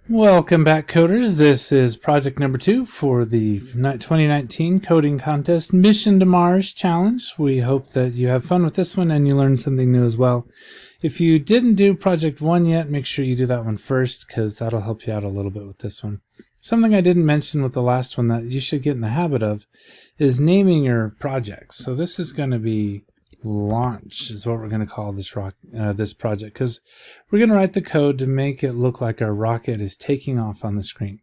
Welcome back, coders. This is project number 2 for the 2019 Coding Contest Mission to Mars Challenge. We hope that you have fun with this one and you learn something new as well. If you didn't do project 1 yet, make sure you do that one first because that'll help you out a little bit with this one. Something I didn't mention with the last one that you should get in the habit of is naming your projects. So this is going to be launch is what we're going to call this project, because we're going to write the code to make it look like our rocket is taking off on the screen.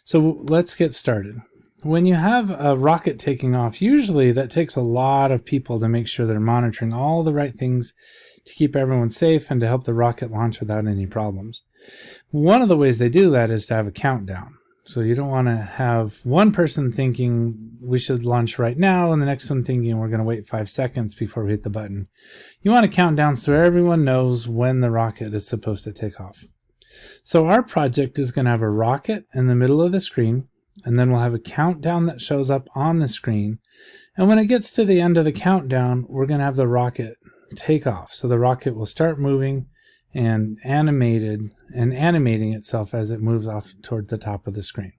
So let's get started. When you have a rocket taking off, usually that takes a lot of people to make sure they're monitoring all the right things to keep everyone safe and to help the rocket launch without any problems. One of the ways they do that is to have a countdown. So you don't want to have one person thinking we should launch right now and the next one thinking we're going to wait 5 seconds before we hit the button. You want to count down so everyone knows when the rocket is supposed to take off. So our project is going to have a rocket in the middle of the screen, and then we'll have a countdown that shows up on the screen. And when it gets to the end of the countdown, we're going to have the rocket take off. So the rocket will start moving and animating itself as it moves off toward the top of the screen.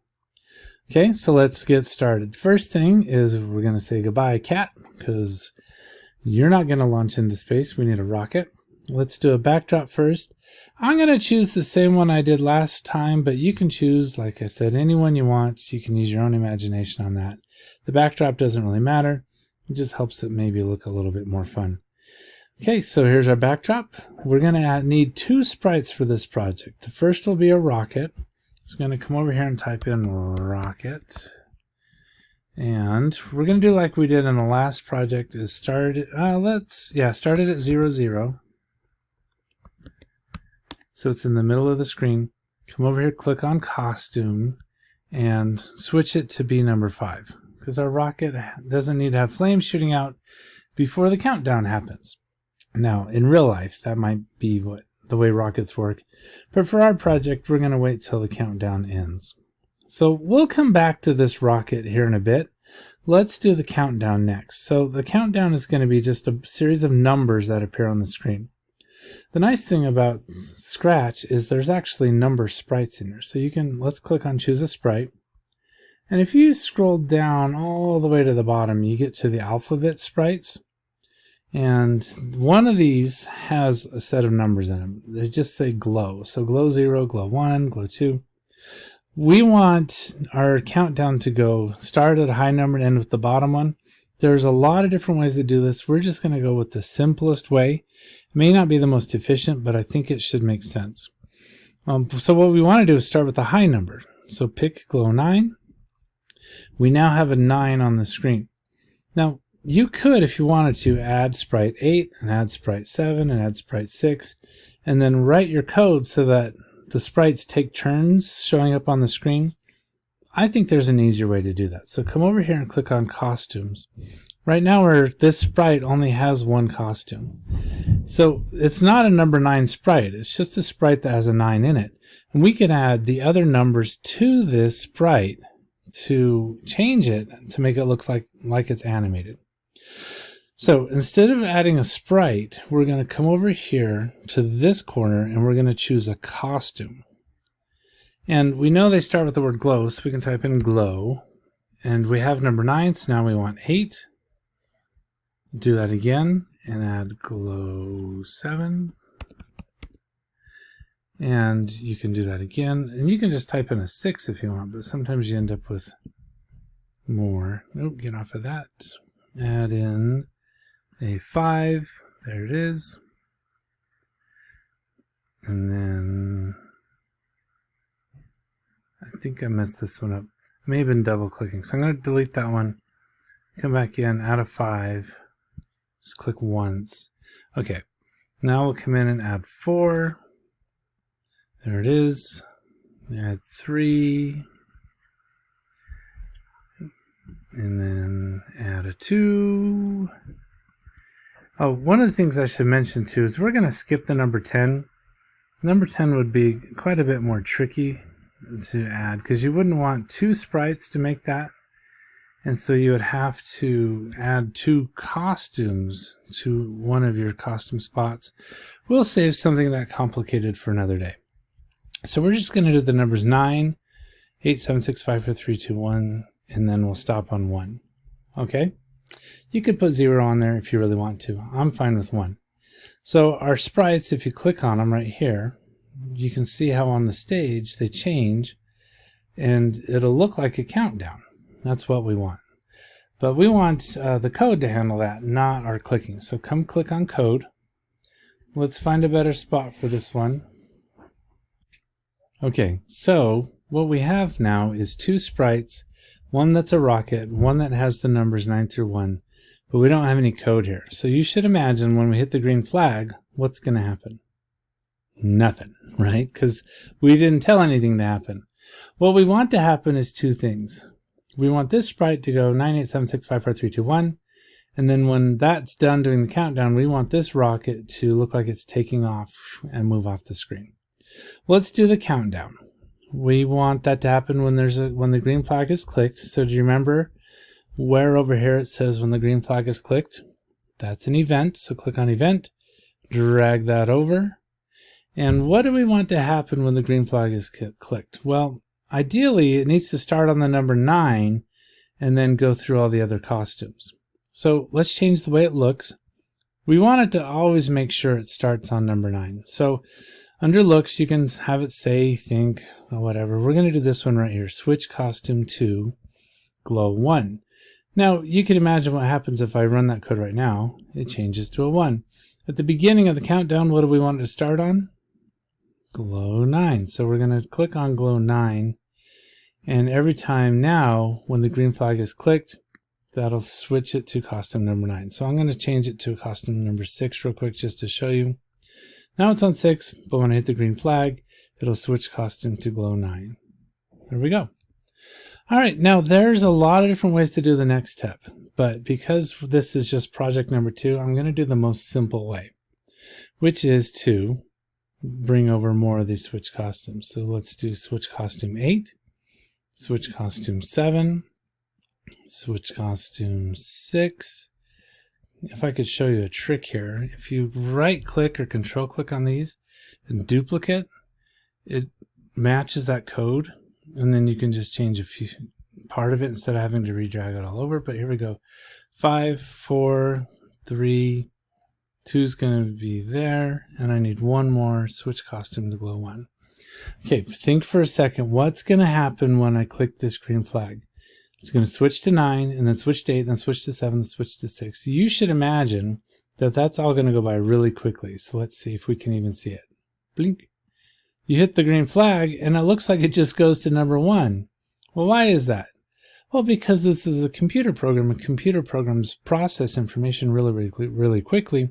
Okay, so let's get started. First thing is we're going to say goodbye, cat, because you're not going to launch into space. We need a rocket. Let's do a backdrop first. I'm going to choose the same one I did last time, but you can choose, like I said, any one you want. You can use your own imagination on that. The backdrop doesn't really matter. It just helps it maybe look a little bit more fun. Okay, so here's our backdrop. We're going to need 2 sprites for this project. The first will be a rocket. So I'm going to come over here and type in rocket. And we're going to do like we did in the last project is start it at 0, 0. So it's in the middle of the screen. Come over here, click on costume, and switch it to be number 5. Because our rocket doesn't need to have flames shooting out before the countdown happens. Now, in real life, that might be the way rockets work. But for our project, we're going to wait till the countdown ends. So we'll come back to this rocket here in a bit. Let's do the countdown next. So the countdown is going to be just a series of numbers that appear on the screen. The nice thing about Scratch is there's actually number sprites in there. So let's click on choose a sprite. And if you scroll down all the way to the bottom, you get to the alphabet sprites. And one of these has a set of numbers in them. They just say glow. So glow 0, glow 1, glow 2. We want our countdown to go start at a high number and end with the bottom one. There's a lot of different ways to do this. We're just going to go with the simplest way. It may not be the most efficient, but I think it should make sense. So what we want to do is start with the high number. So pick glow 9. We now have a 9 on the screen. Now, you could, if you wanted to, add sprite 8 and add sprite 7 and add sprite 6 and then write your code so that the sprites take turns showing up on the screen. I think there's an easier way to do that. So come over here and click on costumes. Right now this sprite only has one costume. So it's not a number 9 sprite. It's just a sprite that has a 9 in it. And we can add the other numbers to this sprite to change it to make it look like it's animated. So instead of adding a sprite, we're going to come over here to this corner and we're going to choose a costume. And we know they start with the word glow, so we can type in glow. And we have number 9, so now we want 8. Do that again and add glow 7. And you can do that again. And you can just type in a 6 if you want, but sometimes you end up with more. Nope, get off of that. Add in a 5, there it is, and then I think I messed this one up. I may have been double clicking, so I'm going to delete that one, come back in, add a 5, just click once. Okay, now we'll come in and add 4, there it is, add 3, and then add a 2. Oh, one of the things I should mention too is we're going to skip the number 10. Number 10 would be quite a bit more tricky to add because you wouldn't want 2 sprites to make that. And so you would have to add 2 costumes to one of your costume spots. We'll save something that complicated for another day. So we're just going to do the numbers 9, 8, 7, 6, 5, 4, 3, 2, 1, and then we'll stop on 1. Okay? You could put 0 on there if you really want to. I'm fine with 1. So our sprites, if you click on them right here, you can see how on the stage they change, and it'll look like a countdown. That's what we want. But we want the code to handle that, not our clicking. So come click on code. Let's find a better spot for this one. Okay, so what we have now is 2 sprites, one that's a rocket, one that has the numbers 9 through 1, but we don't have any code here. So you should imagine when we hit the green flag, what's going to happen? Nothing, right? Because we didn't tell anything to happen. What we want to happen is 2 things. We want this sprite to go 9, 8, 7, 6, 5, 4, 3, 2, 1. And then when that's done doing the countdown, we want this rocket to look like it's taking off and move off the screen. Let's do the countdown. We want that to happen when the green flag is clicked. So do you remember where over here it says when the green flag is clicked? That's an event. So click on event, drag that over. And what do we want to happen when the green flag is clicked? Well, ideally, it needs to start on the number 9 and then go through all the other costumes. So let's change the way it looks. We want it to always make sure it starts on number 9. So under looks, you can have it say, think, or whatever. We're going to do this one right here. Switch costume to glow 1. Now, you can imagine what happens if I run that code right now. It changes to a 1. At the beginning of the countdown, what do we want it to start on? Glow 9. So we're going to click on glow 9. And every time now, when the green flag is clicked, that'll switch it to costume number 9. So I'm going to change it to costume number 6 real quick just to show you. Now it's on 6, but when I hit the green flag, it'll switch costume to glow 9. There we go. All right, now there's a lot of different ways to do the next step, but because this is just project number 2, I'm going to do the most simple way, which is to bring over more of these switch costumes. So let's do switch costume 8, switch costume 7, switch costume 6. If I could show you a trick here, if you right click or control click on these and duplicate, it matches that code, and then you can just change a few part of it instead of having to redrag it all over. But here we go. 5, 4, 3, 2 is going to be there, and I need one more switch costume to glow 1. Okay, think for a second. What's going to happen when I click this green flag? It's going to switch to 9, and then switch to 8, then switch to 7, then switch to 6. You should imagine that that's all going to go by really quickly. So let's see if we can even see it. Blink. You hit the green flag, and it looks like it just goes to number 1. Well, why is that? Well, because this is a computer program, and computer programs process information really quickly,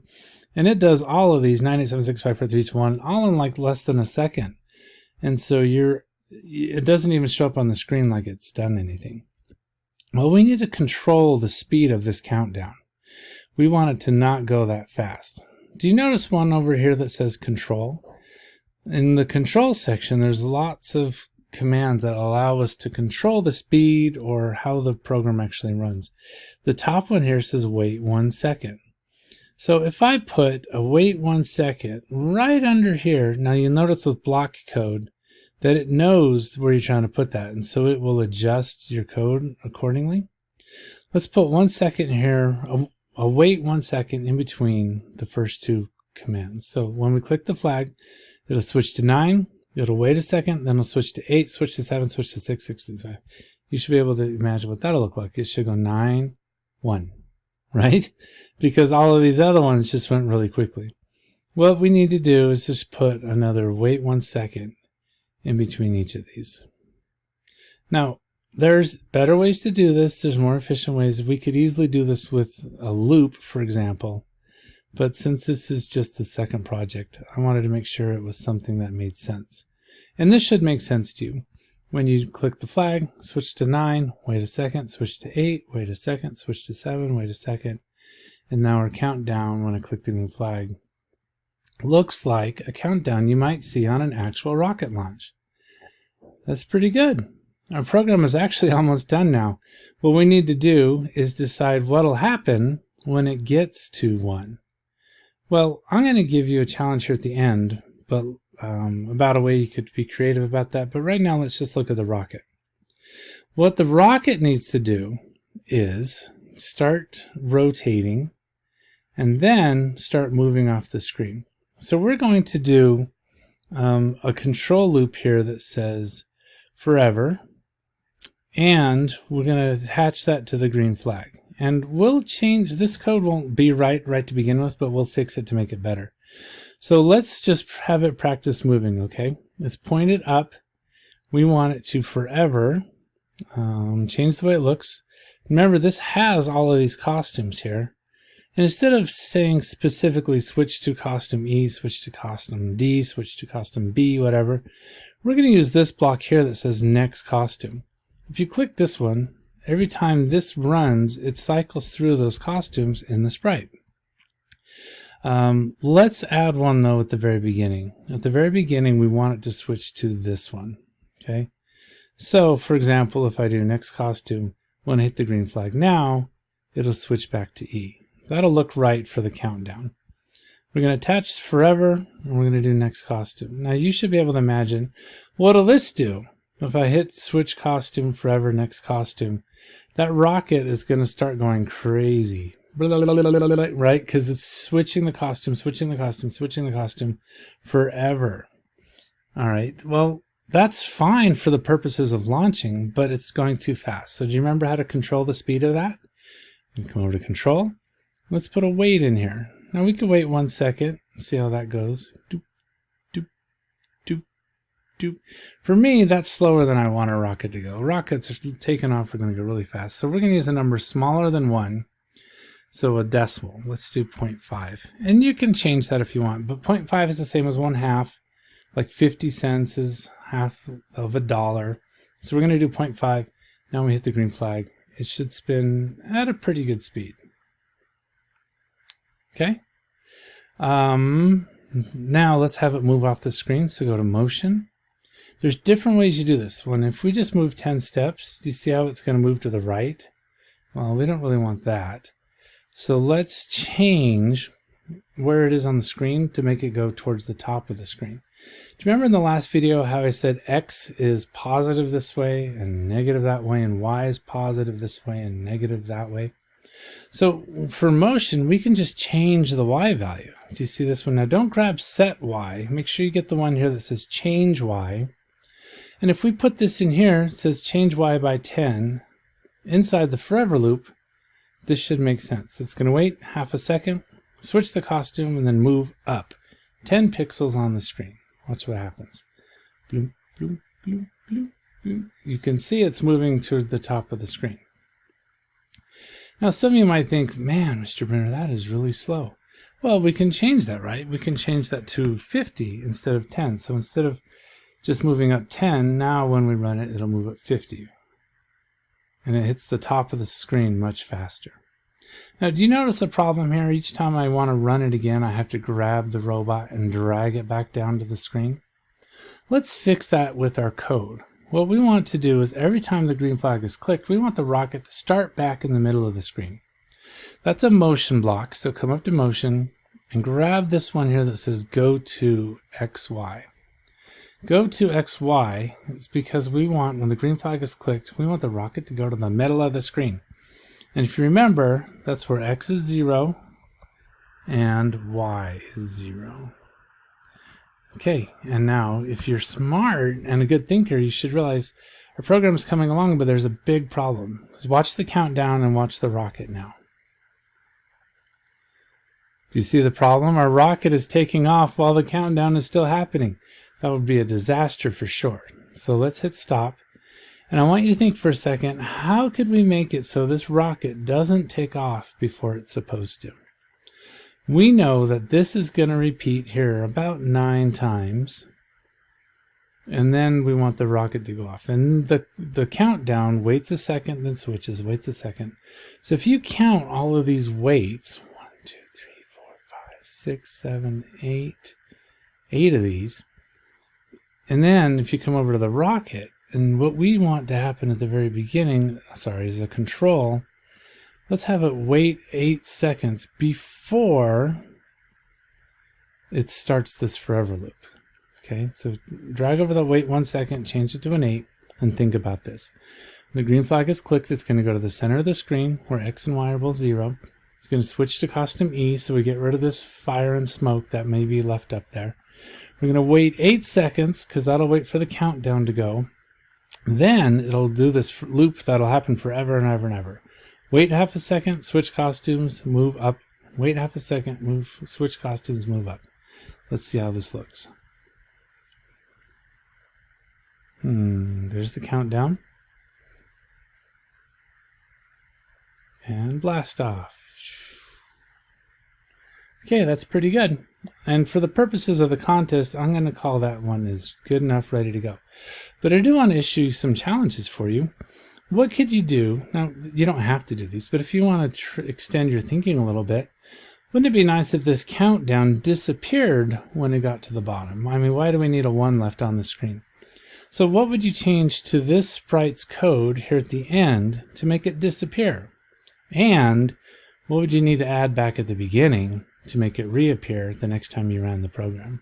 and it does all of these 9, 8, 7, 6, 5, 4, 3, 2, 1 all in like less than a second. And so it doesn't even show up on the screen like it's done anything. Well, we need to control the speed of this countdown. We want it to not go that fast. Do you notice one over here that says control? In the control section, there's lots of commands that allow us to control the speed or how the program actually runs. The top one here says wait 1 second. So if I put a wait 1 second right under here, now you'll notice with block code that it knows where you're trying to put that, and so it will adjust your code accordingly. Let's put 1 second here, a wait 1 second in between the first 2 commands. So when we click the flag, it'll switch to 9, it'll wait a second, then it'll switch to 8, switch to 7, switch to 6, 6 to 5. You should be able to imagine what that'll look like. It should go 9, 1, right? Because all of these other ones just went really quickly. What we need to do is just put another wait 1 second in between each of these. Now, there's better ways to do this. There's more efficient ways. We could easily do this with a loop, for example. But since this is just the second project, I wanted to make sure it was something that made sense. And this should make sense to you. When you click the flag, switch to 9, wait a second, switch to 8, wait a second, switch to 7, wait a second. And now our countdown, when I click the green flag, looks like a countdown you might see on an actual rocket launch. That's pretty good. Our program is actually almost done now. What we need to do is decide what'll happen when it gets to 1. Well, I'm going to give you a challenge here at the end, but about a way you could be creative about that. But right now, let's just look at the rocket. What the rocket needs to do is start rotating and then start moving off the screen. So we're going to do a control loop here that says forever, and we're going to attach that to the green flag. And we'll change, this code won't be right to begin with, but we'll fix it to make it better. So let's just have it practice moving, okay? Let's point it up. We want it to forever. Change the way it looks. Remember, this has all of these costumes here. And instead of saying specifically switch to costume E, switch to costume D, switch to costume B, whatever, we're going to use this block here that says next costume. If you click this one, every time this runs, it cycles through those costumes in the sprite. Let's add one though at the very beginning. At the very beginning, we want it to switch to this one. Okay. So, for example, if I do next costume, when I hit the green flag now, it'll switch back to E. That'll look right for the countdown. We're going to attach forever, and we're going to do next costume. Now, you should be able to imagine, what'll this do? If I hit switch costume, forever, next costume, that rocket is going to start going crazy. Right? Because it's switching the costume, switching the costume, switching the costume forever. All right. Well, that's fine for the purposes of launching, but it's going too fast. So do you remember how to control the speed of that? You come over to control. Let's put a wait in here. Now we could wait 1 second and see how that goes. Doop, doop, doop, doop. For me, that's slower than I want a rocket to go. Rockets are taking off, are going to go really fast. So we're going to use a number smaller than 1. So a decimal. Let's do 0.5. And you can change that if you want, but 0.5 is the same as 1/2. Like 50 cents is half of $1. So we're going to do 0.5. Now we hit the green flag. It should spin at a pretty good speed. Okay. Now let's have it move off the screen. So go to motion. There's different ways you do this. If we just move 10 steps, do you see how it's going to move to the right? Well, we don't really want that. So let's change where it is on the screen to make it go towards the top of the screen. Do you remember in the last video how I said X is positive this way and negative that way, and Y is positive this way and negative that way? So for motion, we can just change the Y value. Do you see this one? Now don't grab set Y. Make sure you get the one here that says change Y. And if we put this in here, it says change Y by 10. Inside the forever loop, this should make sense. It's going to wait half a second, switch the costume, and then move up 10 pixels on the screen. Watch what happens. Bloop, bloop, bloop, bloop, bloop. You can see it's moving to the top of the screen. Now, some of you might think, man, Mr. Brenner, that is really slow. Well, we can change that, right? We can change that to 50 instead of 10. So instead of just moving up 10, now when we run it, it'll move up 50. And it hits the top of the screen much faster. Now, do you notice a problem here? Each time I want to run it again, I have to grab the robot and drag it back down to the screen. Let's fix that with our code. What we want to do is every time the green flag is clicked, we want the rocket to start back in the middle of the screen. That's a motion block, so come up to motion and grab this one here that says go to XY. Go to XY is because we want, when the green flag is clicked, we want the rocket to go to the middle of the screen. And if you remember, that's where X is 0 and Y is 0. Okay, and now if you're smart and a good thinker, you should realize our program is coming along, but there's a big problem. Just watch the countdown and watch the rocket now. Do you see the problem? Our rocket is taking off while the countdown is still happening. That would be a disaster for sure. So let's hit stop. And I want you to think for a second, how could we make it so this rocket doesn't take off before it's supposed to? We know that this is going to repeat here about 9 times. And then we want the rocket to go off. And the countdown waits a second, then switches, waits a second. So if you count all of these waits, 1, 2, 3, 4, 5, 6, 7, 8, 8 of these. And then if you come over to the rocket, and what we want to happen at the very beginning, is a control. Let's have it wait 8 seconds before it starts this forever loop. Okay, so drag over the wait 1 second, change it to an 8, and think about this. When the green flag is clicked, it's going to go to the center of the screen where X and Y are both 0. It's going to switch to costume E, so we get rid of this fire and smoke that may be left up there. We're going to wait 8 seconds because that'll wait for the countdown to go. Then it'll do this loop that'll happen forever and ever and ever. Wait half a second, switch costumes, move up. Wait half a second, move, switch costumes, move up. Let's see how this looks. There's the countdown. And blast off. Okay, that's pretty good. And for the purposes of the contest, I'm going to call that one is good enough, ready to go. But I do want to issue some challenges for you. What could you do? Now, you don't have to do these, but if you want to extend your thinking a little bit, wouldn't it be nice if this countdown disappeared when it got to the bottom? I mean, why do we need a 1 left on the screen? So what would you change to this sprite's code here at the end to make it disappear? And what would you need to add back at the beginning to make it reappear the next time you ran the program?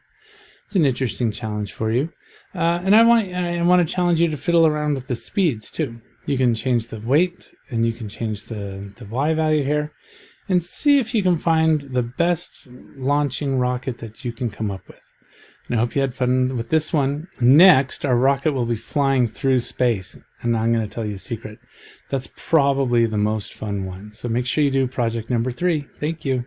It's an interesting challenge for you. And I want to challenge you to fiddle around with the speeds too. You can change the weight and you can change the Y value here and see if you can find the best launching rocket that you can come up with. And I hope you had fun with this one. Next, our rocket will be flying through space. And I'm going to tell you a secret. That's probably the most fun one. So make sure you do project number 3. Thank you.